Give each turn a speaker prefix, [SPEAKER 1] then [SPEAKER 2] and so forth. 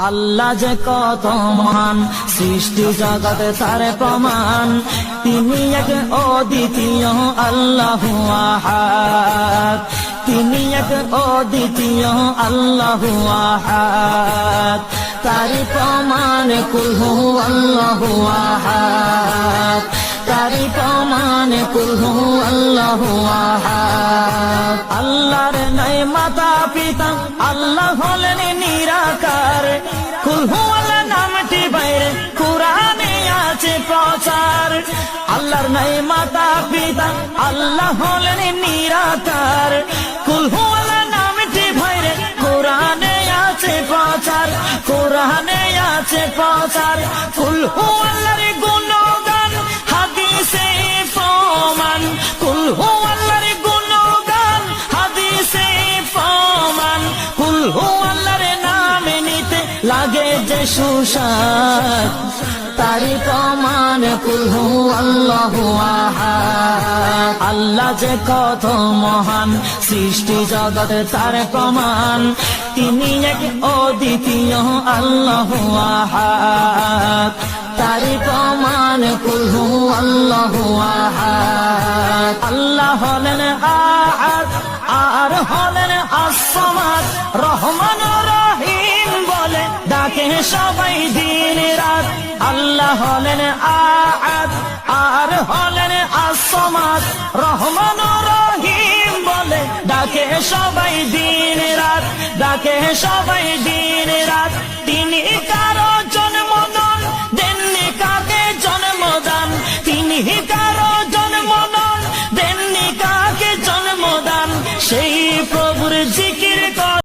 [SPEAKER 1] আল্লাহ যে কত মহান, সৃষ্টি জগতে তার প্রমাণ। তিনি এক অদ্বিতীয় আল্লাহু আহাদ, তিনি এক অদ্বিতীয় আল্লাহু আহাদ। তারি প্রমাণ কুল হু আল্লাহু আহাদ, তারি প্রমাণ কুল হু আল্লাহু আহাদ। আল্লাহর নাই মাতা পিতা, আল্লাহ হলেন নিরাকার। কুল হু আল্লাহ নামটি বাইরে কুরআনে আছে প্রচার। আল্লাহর নাই মাতা পিতা, আল্লাহ হলেন নিরাকার। কুল হু আল্লাহ নামটি বাইরে কুরআনে আছে প্রচার, কুরআনে আছে প্রচার। কুল হু আল্লাহর গুণগান হাদিসে প্রমাণ, কুল হু আল্লাহর গুণগান হাদিসে প্রমাণ। কুল হু আল্লাহর নাম নিতে লাগে যে সুস্বাদ, তারি প্রমাণ কুল হু আল্লাহু আহাদ। আল্লাহ যে কত মহান, সৃষ্টি জগতে তার প্রমাণ। তিনি এক অদ্বিতীয় আল্লাহু আহাদ, তারি প্রমাণ কুল হু আল্লাহু আহাদ। আল্লাহ হলেন আহাদ, আর হলেন as-সামাদ। রহমান রহিম বলে ডাকে সবাই দিন রাত। আল্লাহ হলেন আহাদ, আর হলেন as-সামাদ। রহমান রহিম বলে ডাকে সবাই দিন রাত, ডাকে সবাই দিন রাত। তিনি কারো জন্ম নন, দেননি কাকে জন্মদান। তিনি কারো জন্ম নন, দেননি কাকে জন্মদান। সেই প্রভুর জিকির